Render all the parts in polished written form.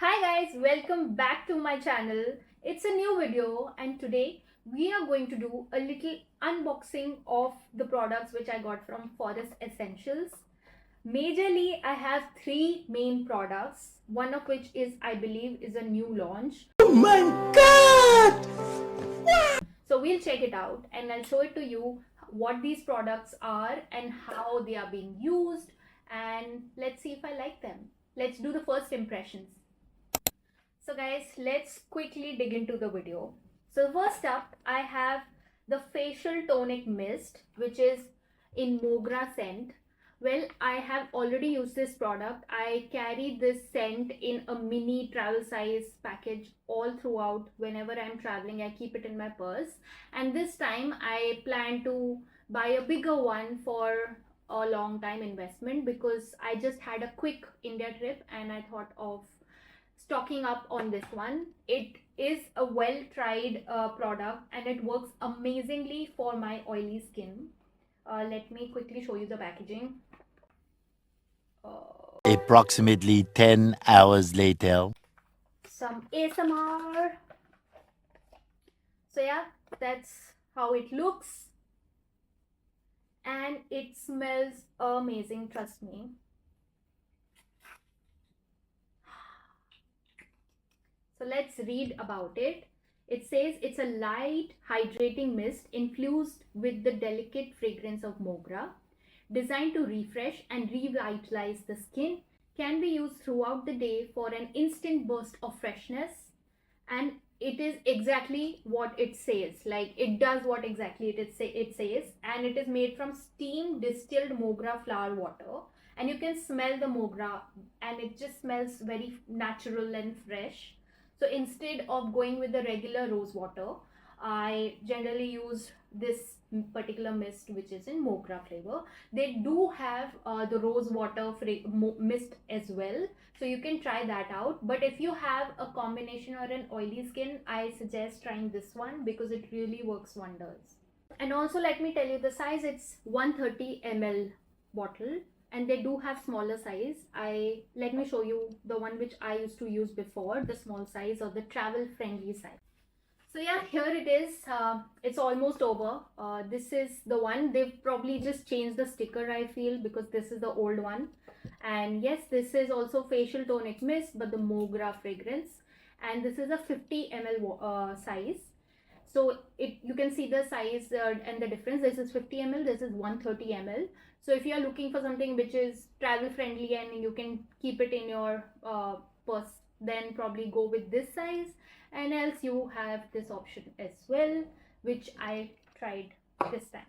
Hi guys, welcome back to my channel. It's a new video and today we are going to do a little unboxing of the products which I got from Forest Essentials. Majorly I have three main products, one of which is I believe is a new launch. Oh my god! So we'll check it out and I'll show it to you what these products are and how they are being used, and let's see if I like them. Let's do the first impressions. So guys, let's quickly dig into the video. So first up, I have the facial tonic mist, which is in Mogra scent. Well, I have already used this product. I carry this scent in a mini travel size package all throughout. Whenever I'm traveling, I keep it in my purse. And this time I plan to buy a bigger one for a long time investment because I just had a quick India trip and I thought of stocking up on this one. It is a well tried product and it works amazingly for my oily skin. Let me quickly show you the packaging. Approximately 10 hours later. Some ASMR. So yeah, that's how it looks and it smells amazing, trust me. So let's read about it. It says it's a light hydrating mist infused with the delicate fragrance of mogra, designed to refresh and revitalize the skin, can be used throughout the day for an instant burst of freshness. And it is exactly what it says. Like, it does what exactly it says, and it is made from steam distilled mogra flower water, and you can smell the mogra and it just smells very natural and fresh. So instead of going with the regular rose water, I generally use this particular mist which is in mocha flavor. They do have the rose water mist as well, so you can try that out. But if you have a combination or an oily skin, I suggest trying this one because it really works wonders. And also let me tell you the size, it's 130 ml bottle and they do have smaller size. Let me show you the one which I used to use before, the small size or the travel friendly size. So yeah, here it is. It's almost over. This is the one. They've probably just changed the sticker, I feel, because this is the old one. And yes, this is also facial tonic mist, but the mogra fragrance. And this is a 50 ml size. So you can see the size and the difference. This is 50 ml, this is 130 ml. So if you are looking for something which is travel friendly and you can keep it in your purse, then probably go with this size. And else you have this option as well, which I tried this time.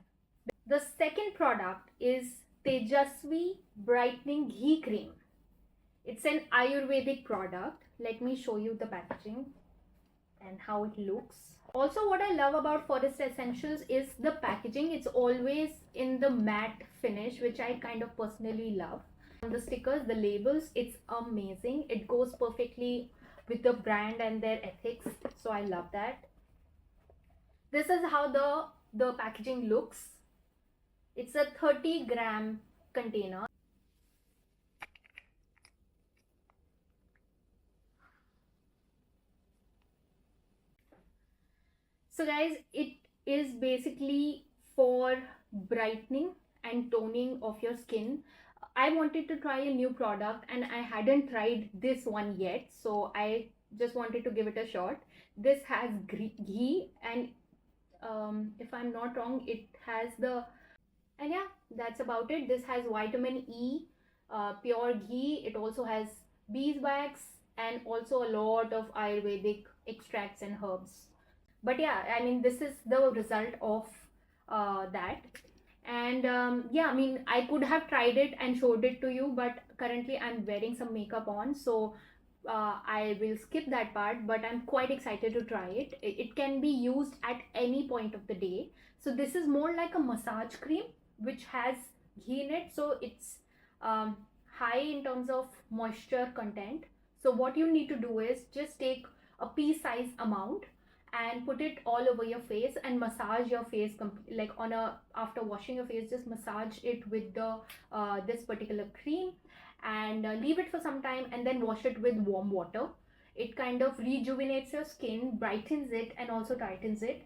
The second product is Tejasvi Brightening Ghee Cream. It's an Ayurvedic product. Let me show you the packaging and how it looks. Also, what I love about Forest Essentials is the packaging. It's always in the matte finish, which I kind of personally love. On the stickers, the labels, it's amazing. It goes perfectly with the brand and their ethics, so I love that. This is how the packaging looks. It's a 30-gram container. So guys, it is basically for brightening and toning of your skin. I wanted to try a new product and I hadn't tried this one yet, so I just wanted to give it a shot. This has ghee and if I'm not wrong, it has and yeah, that's about it. This has vitamin E, pure ghee. It also has beeswax and also a lot of Ayurvedic extracts and herbs. But yeah, I mean, this is the result of that. And yeah, I mean, I could have tried it and showed it to you, but currently I'm wearing some makeup on, so I will skip that part. But I'm quite excited to try it. It can be used at any point of the day. So this is more like a massage cream which has ghee in it, so it's high in terms of moisture content. So what you need to do is just take a pea size amount and put it all over your face and massage your face like on a after washing your face, just massage it with the this particular cream and leave it for some time and then wash it with warm water. It kind of rejuvenates your skin, brightens it, and also tightens it.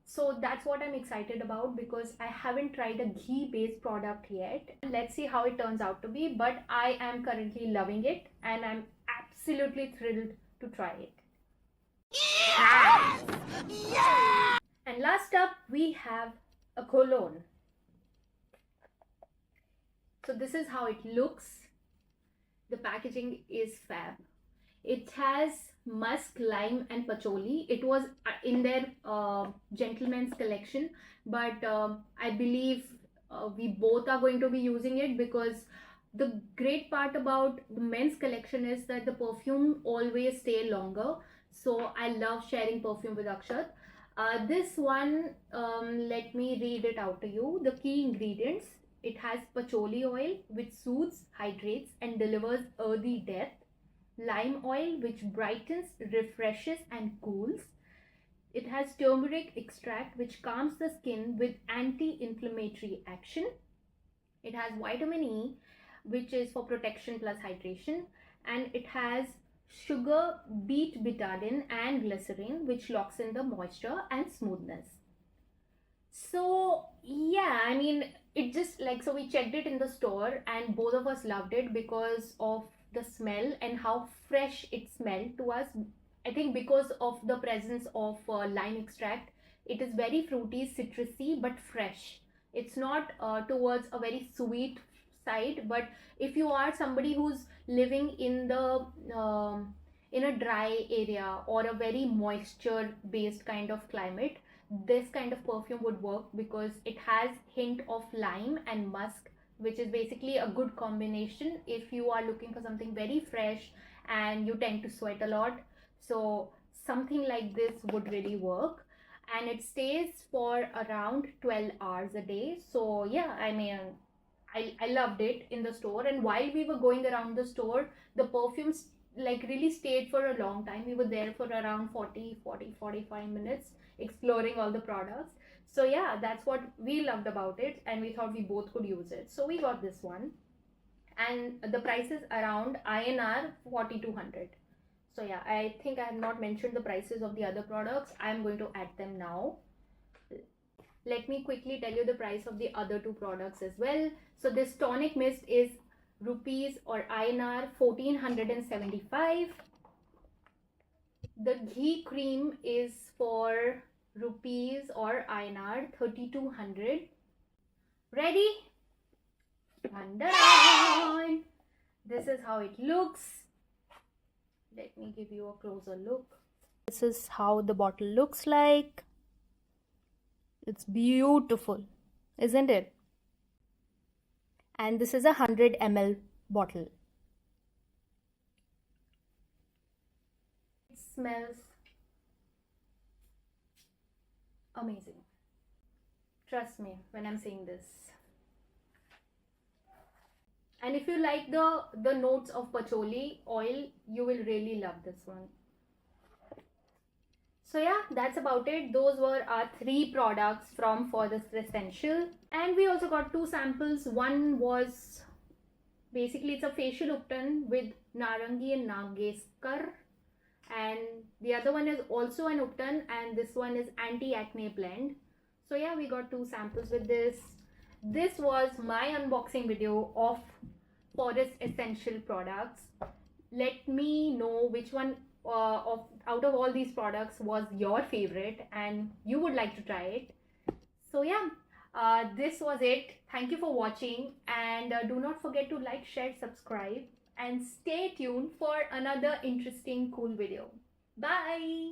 So that's what I'm excited about, because I haven't tried a ghee based product yet. Let's see how it turns out to be, but I am currently loving it and I'm absolutely thrilled to try it. And last up we have a cologne. So this is how it looks. The packaging is fab. It has musk, lime and patchouli. It was in their gentleman's collection, but I believe we both are going to be using it, because the great part about the men's collection is that the perfume always stay longer. So I love sharing perfume with Akshat. This one, let me read it out to you. The key ingredients: it has patchouli oil, which soothes, hydrates and delivers earthy depth; lime oil, which brightens, refreshes and cools; it has turmeric extract, which calms the skin with anti-inflammatory action; it has vitamin E, which is for protection plus hydration; and it has sugar, beet betadine and glycerin, which locks in the moisture and smoothness. So yeah, I mean, it just like, so we checked it in the store and both of us loved it because of the smell and how fresh it smelled to us. I think because of the presence of lime extract, it is very fruity, citrusy, but fresh. It's not towards a very sweet side, but if you are somebody who's living in the in a dry area or a very moisture based kind of climate, this kind of perfume would work, because it has hint of lime and musk, which is basically a good combination if you are looking for something very fresh and you tend to sweat a lot. So something like this would really work, and it stays for around 12 hours a day. So yeah, I mean, I loved it in the store, and while we were going around the store, the perfumes like really stayed for a long time. We were there for around 45 minutes exploring all the products. So yeah, that's what we loved about it, and we thought we both could use it, so we got this one. And the price is around INR 4200. So yeah, I think I have not mentioned the prices of the other products. I'm going to add them now. Let me quickly tell you the price of the other two products as well. So this tonic mist is rupees or INR 1475. The ghee cream is for rupees or INR 3200. Ready? And done. This is how it looks. Let me give you a closer look. This is how the bottle looks like. It's beautiful, isn't it? And this is a 100 ml bottle. It smells amazing. Trust me when I'm saying this. And if you like the notes of patchouli oil, you will really love this one. So yeah, that's about it. Those were our 3 products from For This Essential. And we also got 2 samples. One was basically, it's a facial upton with Narangi and Nageskar. And the other one is also an upton, and this one is anti-acne blend. So yeah, we got 2 samples with this. This was my unboxing video of Forest Essential products. Let me know which one out of all these products was your favorite and you would like to try it. So yeah, this was it. Thank you for watching, and do not forget to like, share, subscribe, and stay tuned for another interesting cool video. Bye.